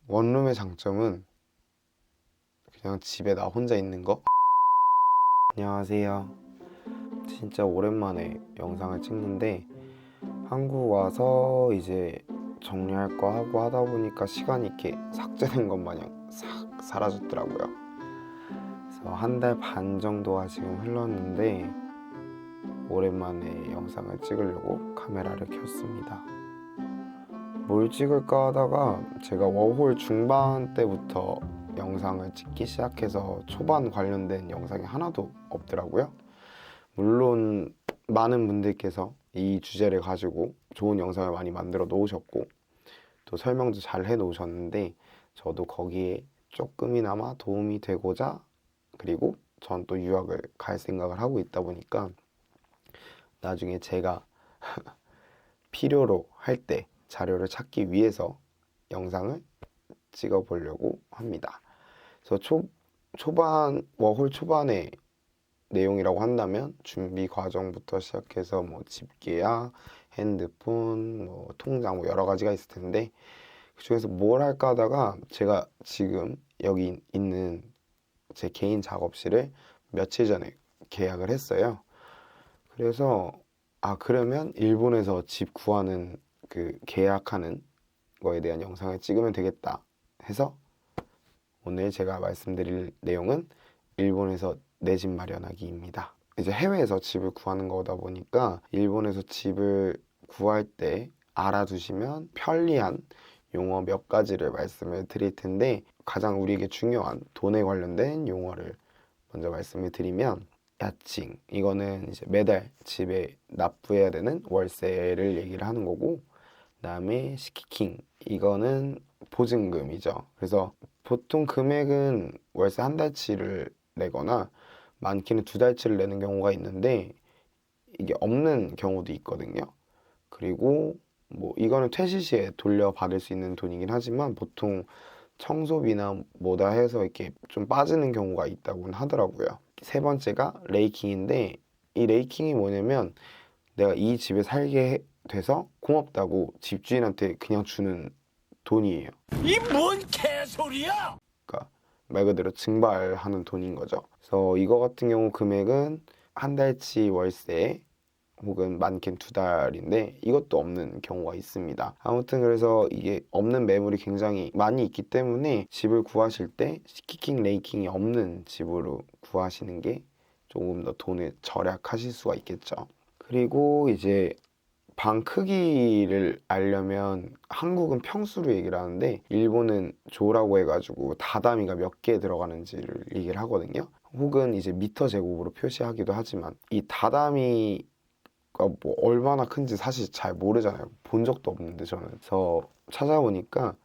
원룸의 장점은 그냥 집에 나 혼자 있는 거? 안녕하세요. 진짜 오랜만에 영상을 찍는데 한국 와서 이제 정리할 거 하고 하다 보니까 시간이 이렇게 삭제된 것 마냥 싹 사라졌더라고요. 그래서 한 달 반 정도가 지금 흘렀는데 오랜만에 영상을 찍으려고 카메라를 켰습니다. 뭘 찍을까 하다가 제가 워홀 중반 때부터 영상을 찍기 시작해서 초반 관련된 영상이 하나도 없더라고요. 물론 많은 분들께서 이 주제를 가지고 좋은 영상을 많이 만들어 놓으셨고 또 설명도 잘 해 놓으셨는데 저도 거기에 조금이나마 도움이 되고자, 그리고 전 또 유학을 갈 생각을 하고 있다 보니까 나중에 제가 필요로 할 때 자료를 찾기 위해서 영상을 찍어 보려고 합니다. 그래서 초반, 워홀 초반의 내용이라고 한다면 준비 과정부터 시작해서 뭐 집계야, 핸드폰, 뭐 통장, 뭐 여러 가지가 있을 텐데 그중에서 뭘 할까 하다가 제가 지금 여기 있는 제 개인 작업실을 며칠 전에 계약을 했어요. 그래서 그러면 일본에서 집 구하는 그 계약하는 거에 대한 영상을 찍으면 되겠다 해서 오늘 제가 말씀드릴 내용은 일본에서 내 집 마련하기입니다. 이제 해외에서 집을 구하는 거다 보니까 일본에서 집을 구할 때 알아두시면 편리한 용어 몇 가지를 말씀을 드릴 텐데 가장 우리에게 중요한 돈에 관련된 용어를 먼저 말씀을 드리면 야칭, 이거는 이제 매달 집에 납부해야 되는 월세를 얘기를 하는 거고, 그다음에 시키킹, 이거는 보증금이죠. 그래서 보통 금액은 월세 한 달치를 내거나 많게는 두 달치를 내는 경우가 있는데 이게 없는 경우도 있거든요. 그리고 뭐 이거는 퇴실 시에 돌려받을 수 있는 돈이긴 하지만 보통 청소비나 뭐다 해서 이렇게 좀 빠지는 경우가 있다고는 하더라고요. 세 번째가 레이킹인데 이 레이킹이 뭐냐면 내가 이 집에 살게 돼서 고맙다고 집주인한테 그냥 주는 돈이에요. 이 뭔 개소리야! 그러니까 말 그대로 증발하는 돈인 거죠. 그래서 이거 같은 경우 금액은 한 달치 월세 혹은 많게는 두 달인데 이것도 없는 경우가 있습니다. 아무튼 그래서 이게 없는 매물이 굉장히 많이 있기 때문에 집을 구하실 때 시키킹, 레이킹이 없는 집으로 구하시는 게 조금 더 돈을 절약하실 수가 있겠죠. 그리고 이제 방 크기를 알려면 한국은 평수로 얘기를 하는데 일본은 조라고 해가지고 다다미가 몇 개 들어가는지를 얘기를 하거든요. 혹은 이제 미터 제곱으로 표시하기도 하지만 이 다다미가 뭐 얼마나 큰지 사실 잘 모르잖아요. 본 적도 없는데 저는. 그래서 찾아보니까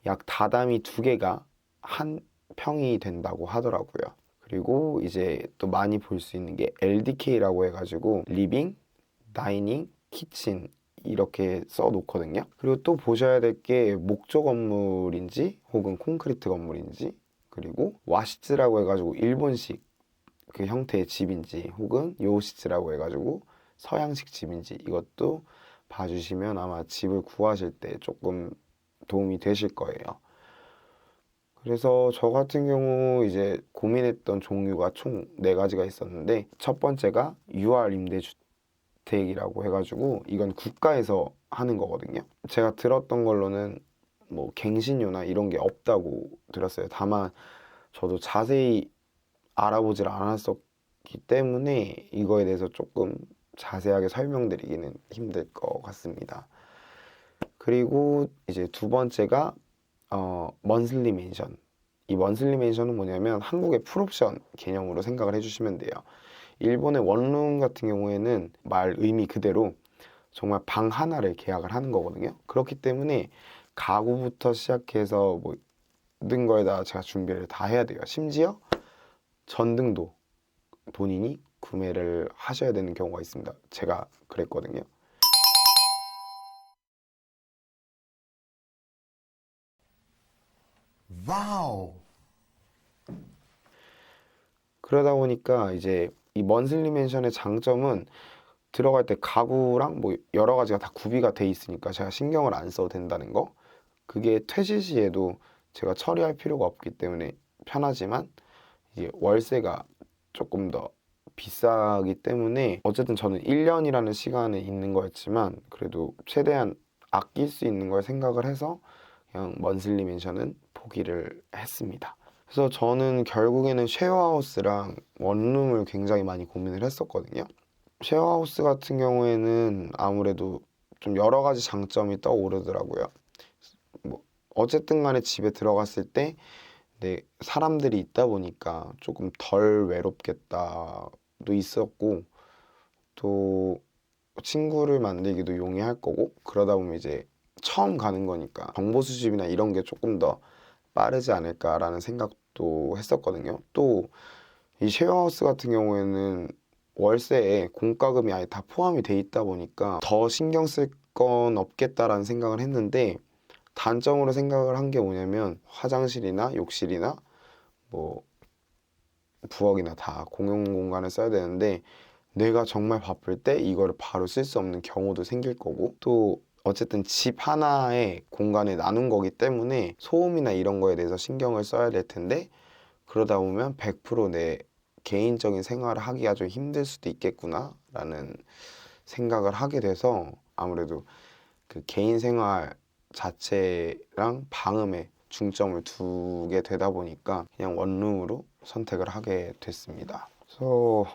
약 다다미 두 개가 한 평이 된다고 하더라고요. 그리고 이제 또 많이 볼 수 있는 게 LDK라고 해가지고 리빙, 다이닝, 키친 이렇게 써 놓거든요. 그리고 또 보셔야 될 게 목조 건물인지 혹은 콘크리트 건물인지, 그리고 와시츠라고 해가지고 일본식 그 형태의 집인지 혹은 요시츠라고 해가지고 서양식 집인지 이것도 봐주시면 아마 집을 구하실 때 조금 도움이 되실 거예요. 그래서 저 같은 경우 이제 고민했던 종류가 총 4가지가 있었는데 첫 번째가 UR 임대주택이라고 해가지고 이건 국가에서 하는 거거든요. 제가 들었던 걸로는 뭐 갱신료나 이런 게 없다고 들었어요. 다만 저도 자세히 알아보질 않았었기 때문에 이거에 대해서 조금 자세하게 설명드리기는 힘들 것 같습니다. 그리고 이제 두 번째가 먼슬리 멘션. 이 먼슬리 멘션은 뭐냐면 한국의 풀옵션 개념으로 생각을 해주시면 돼요. 일본의 원룸 같은 경우에는 말 의미 그대로 정말 방 하나를 계약을 하는 거거든요. 그렇기 때문에 가구부터 시작해서 뭐 모든 거에다 제가 준비를 다 해야 돼요. 심지어 전등도 본인이 구매를 하셔야 되는 경우가 있습니다. 제가 그랬거든요. 와우. 그러다 보니까 이제 이 먼슬리 멘션의 장점은 들어갈 때 가구랑 뭐 여러 가지가 다 구비가 돼 있으니까 제가 신경을 안 써도 된다는 거. 그게 퇴실 시에도 제가 처리할 필요가 없기 때문에 편하지만 이게 월세가 조금 더 비싸기 때문에 어쨌든 저는 1년이라는 시간에 있는 거였지만 그래도 최대한 아낄 수 있는 걸 생각을 해서 그냥 먼슬리 맨션은 포기를 했습니다. 그래서 저는 결국에는 쉐어하우스랑 원룸을 굉장히 많이 고민을 했었거든요. 쉐어하우스 같은 경우에는 아무래도 좀 여러 가지 장점이 떠오르더라고요. 뭐 어쨌든 간에 집에 들어갔을 때 사람들이 있다 보니까 조금 덜 외롭겠다도 있었고 또 친구를 만들기도 용이할 거고 그러다 보면 이제 처음 가는 거니까 정보 수집이나 이런 게 조금 더 빠르지 않을까라는 생각도 했었거든요. 또 이 쉐어하우스 같은 경우에는 월세에 공과금이 아예 다 포함이 돼 있다 보니까 더 신경 쓸 건 없겠다라는 생각을 했는데 단점으로 생각을 한 게 뭐냐면 화장실이나 욕실이나 뭐 부엌이나 다 공용 공간을 써야 되는데 내가 정말 바쁠 때 이거를 바로 쓸 수 없는 경우도 생길 거고 또 어쨌든 집 하나의 공간을 나눈 거기 때문에 소음이나 이런 거에 대해서 신경을 써야 될 텐데 그러다 보면 100%내 개인적인 생활을 하기가 좀 힘들 수도 있겠구나 라는 생각을 하게 돼서 아무래도 그 개인 생활 자체랑 방음에 중점을 두게 되다 보니까 그냥 원룸으로 선택을 하게 됐습니다. 그래서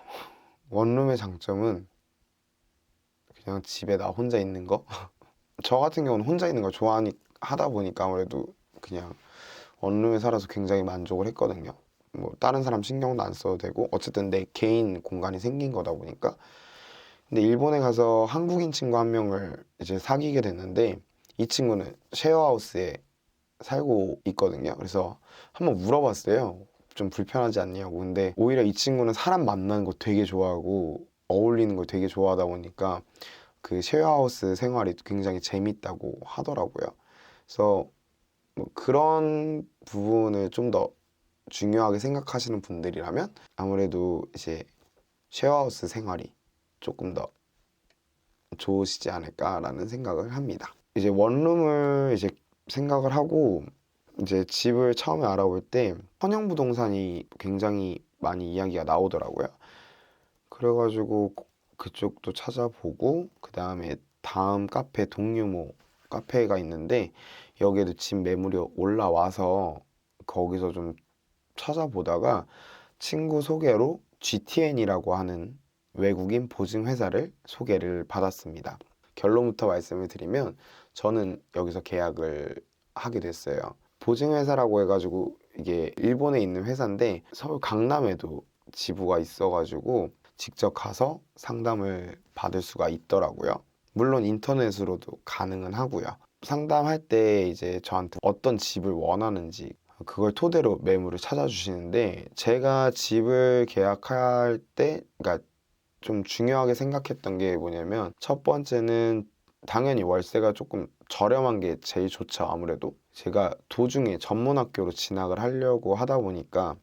원룸의 장점은 그냥 집에 나 혼자 있는 거. 저 같은 경우는 혼자 있는 걸 하다 보니까 아무래도 그냥 원룸에 살아서 굉장히 만족을 했거든요. 뭐 다른 사람 신경도 안 써도 되고 어쨌든 내 개인 공간이 생긴 거다 보니까. 근데 일본에 가서 한국인 친구 한 명을 이제 사귀게 됐는데 이 친구는 쉐어하우스에 살고 있거든요. 그래서 한번 물어봤어요. 좀 불편하지 않냐고. 근데 오히려 이 친구는 사람 만나는 거 되게 좋아하고 어울리는 걸 되게 좋아하다 보니까 그 쉐어하우스 생활이 굉장히 재밌다고 하더라고요. 그래서 뭐 그런 부분을 좀 더 중요하게 생각하시는 분들이라면 아무래도 이제 쉐어하우스 생활이 조금 더 좋으시지 않을까라는 생각을 합니다. 이제 원룸을 이제 생각을 하고 이제 집을 처음에 알아볼 때 선형부동산이 굉장히 많이 이야기가 나오더라고요. 그래가지고 그쪽도 찾아보고 그 다음에 다음 카페 동유모 카페가 있는데 여기에도 집 매물이 올라와서 거기서 좀 찾아보다가 친구 소개로 GTN이라고 하는 외국인 보증 회사를 소개를 받았습니다. 결론부터 말씀을 드리면 저는 여기서 계약을 하게 됐어요. 보증 회사라고 해가지고 이게 일본에 있는 회사인데 서울 강남에도 지부가 있어가지고 직접 가서 상담을 받을 수가 있더라고요. 물론 인터넷으로도 가능은 하고요. 상담할 때 이제 저한테 어떤 집을 원하는지 그걸 토대로 매물을 찾아주시는데 제가 집을 계약할 때 그러니까 좀 중요하게 생각했던 게 뭐냐면 첫 번째는 당연히 월세가 조금 저렴한 게 제일 좋죠. 아무래도 제가 도중에 전문학교로 진학을 하려고 하다 보니까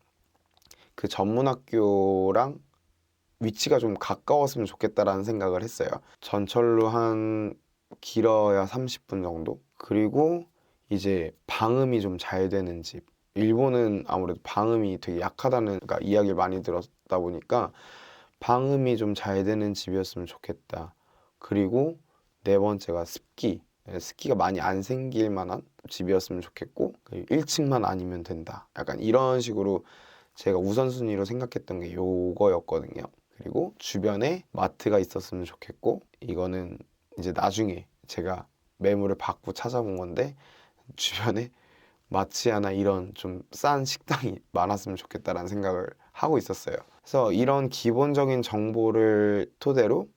그 전문학교랑 위치가 좀 가까웠으면 좋겠다라는 생각을 했어요. 전철로 한 길어야 30분 정도? 그리고 이제 방음이 좀 잘 되는 집. 일본은 아무래도 방음이 되게 약하다는 그러니까 이야기를 많이 들었다 보니까 방음이 좀 잘 되는 집이었으면 좋겠다. 그리고 네 번째가 습기. 습기가 많이 안 생길 만한 집이었으면 좋겠고 1층만 아니면 된다. 약간 이런 식으로 제가 우선순위로 생각했던 게 요거였거든요. 그리고 주변에 마트가 있었으면 좋겠고 이거는 이제 나중에 제가 매물을 받고 찾아본 건데 주변에 마치아나 이런 좀 싼 식당이 많았으면 좋겠다라는 생각을 하고 있었어요. 그래서 이런 기본적인 정보를 토대로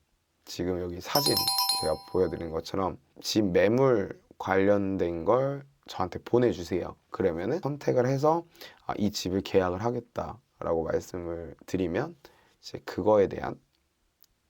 지금 여기 사진 제가 보여드린 것처럼 집 매물 관련된 걸 저한테 보내주세요. 그러면은 선택을 해서 이 집을 계약을 하겠다라고 말씀을 드리면 이제 그거에 대한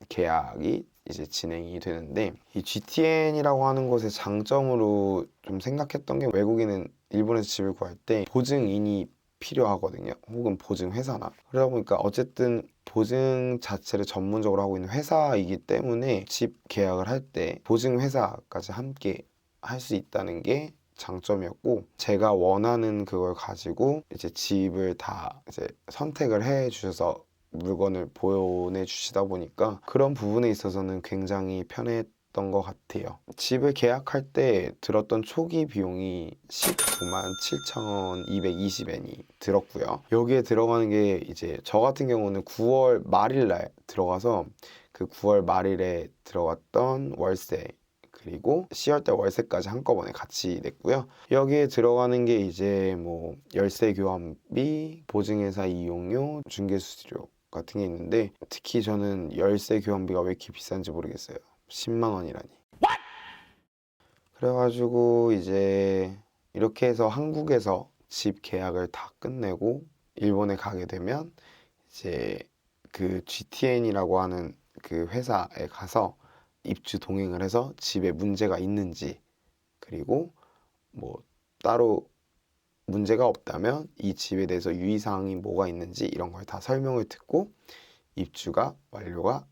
계약이 이제 진행이 되는데 이 GTN이라고 하는 곳의 장점으로 좀 생각했던 게 외국인은 일본에서 집을 구할 때 보증인이 필요하거든요. 혹은 보증회사나. 그러다 보니까 어쨌든 보증 자체를 전문적으로 하고 있는 회사이기 때문에 집 계약을 할 때 보증회사까지 함께 할 수 있다는 게 장점이었고, 제가 원하는 그걸 가지고 이제 집을 다 이제 선택을 해 주셔서 물건을 보내주시다 보니까 그런 부분에 있어서는 굉장히 편했던 것 같아요. 집을 계약할 때 들었던 초기 비용이 19만 7,220엔이 들었고요. 여기에 들어가는 게 이제 저 같은 경우는 9월 말일 날 들어가서 그 9월 말일에 들어갔던 월세, 그리고 10월달 월세까지 한꺼번에 같이 냈고요. 여기에 들어가는 게 이제 뭐 열쇠 교환비, 보증회사 이용료, 중개수수료 같은 게 있는데, 특히 저는 열쇠 교환비가 왜 이렇게 비싼지 모르겠어요. 10만 원이라니. 그래가지고 이제 이렇게 해서 한국에서 집 계약을 다 끝내고 일본에 가게 되면 이제 그 GTN이라고 하는 그 회사에 가서 입주 동행을 해서 집에 문제가 있는지, 그리고 뭐 따로 문제가 없다면 이 집에 대해서 유의사항이 뭐가 있는지 이런 걸 다 설명을 듣고 입주가 완료가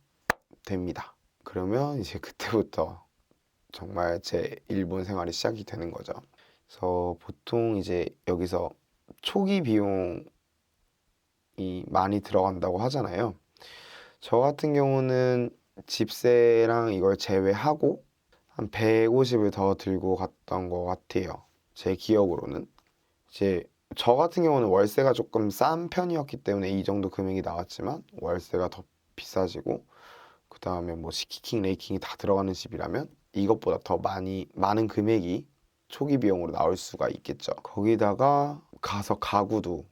됩니다. 그러면 이제 그때부터 정말 제 일본 생활이 시작이 되는 거죠. 그래서 보통 이제 여기서 초기 비용이 많이 들어간다고 하잖아요. 저 같은 경우는 집세랑 이걸 제외하고 한 150을 더 들고 갔던 것 같아요. 제 기억으로는. 이제 저 같은 경우는 월세가 조금 싼 편이었기 때문에 이 정도 금액이 나왔지만, 월세가 더 비싸지고 그 다음에 뭐 시키킹, 레이킹이 다 들어가는 집이라면 이것보다 더 많은 금액이 초기 비용으로 나올 수가 있겠죠. 거기다가 가서 가구도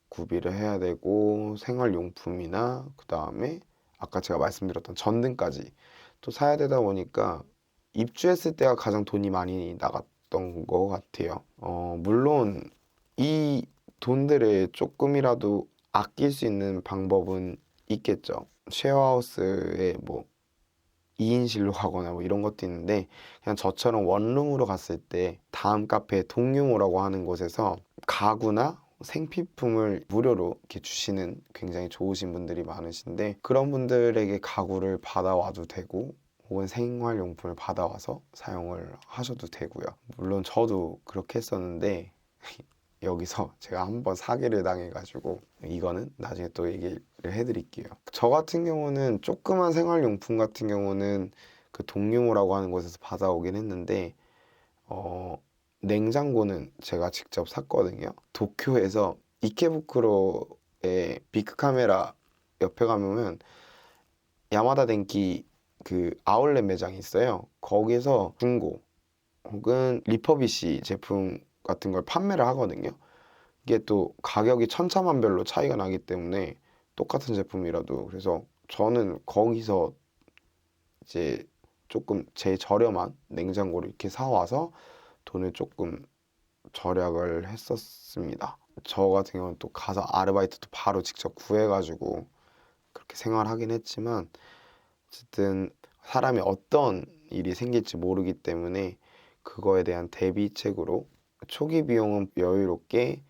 구비를 해야 되고, 생활용품이나 그 다음에 아까 제가 말씀드렸던 전등까지 또 사야 되다 보니까 입주했을 때가 가장 돈이 많이 나갔던 것 같아요. 물론 이 돈들을 조금이라도 아낄 수 있는 방법은 있겠죠. 쉐어하우스에 뭐 2인실로 가거나 뭐 이런 것도 있는데, 그냥 저처럼 원룸으로 갔을 때 다음 카페 동유모라고 하는 곳에서 가구나 생필품을 무료로 이렇게 주시는 굉장히 좋으신 분들이 많으신데, 그런 분들에게 가구를 받아와도 되고 혹은 생활용품을 받아와서 사용을 하셔도 되고요. 물론 저도 그렇게 했었는데 여기서 제가 한번 사기를 당해가지고, 이거는 나중에 또 얘기를 해드릴게요. 저 같은 경우는 조그만 생활용품 같은 경우는 그 동유모라고 하는 곳에서 받아오긴 했는데, 냉장고는 제가 직접 샀거든요. 도쿄에서 이케부쿠로에 비크카메라 옆에 가면 야마다電機그 아울렛 매장이 있어요. 거기서 중고 혹은 리퍼비시 제품 같은 걸 판매를 하거든요. 이게 또 가격이 천차만별로 차이가 나기 때문에 똑같은 제품이라도, 그래서 저는 거기서 이제 조금 제일 저렴한 냉장고를 이렇게 사와서 돈을 조금 절약을 했었습니다. 저 같은 경우는 또 가서 아르바이트도 바로 직접 구해가지고 그렇게 생활하긴 했지만, 어쨌든 사람이 어떤 일이 생길지 모르기 때문에 그거에 대한 대비책으로 초기 비용은 여유롭게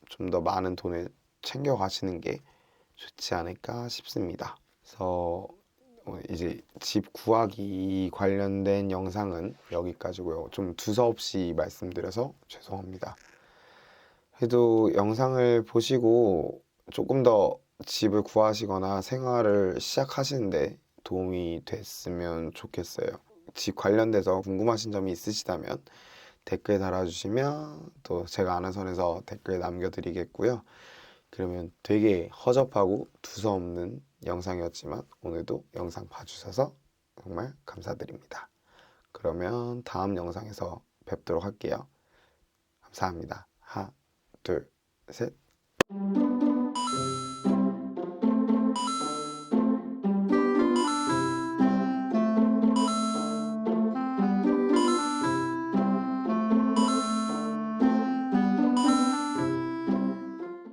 좀 더 많은 돈을 챙겨 가시는 게 좋지 않을까 싶습니다. 그래서 이제 집 구하기 관련된 영상은 여기까지고요. 좀 두서없이 말씀드려서 죄송합니다. 그래도 영상을 보시고 조금 더 집을 구하시거나 생활을 시작하시는데 도움이 됐으면 좋겠어요. 집 관련돼서 궁금하신 점이 있으시다면 댓글 달아주시면 또 제가 아는 선에서 댓글 남겨드리겠고요. 그러면 되게 허접하고 두서없는 영상이었지만 오늘도 영상 봐주셔서 정말 감사드립니다. 그러면 다음 영상에서 뵙도록 할게요. 감사합니다. 하나, 둘, 셋.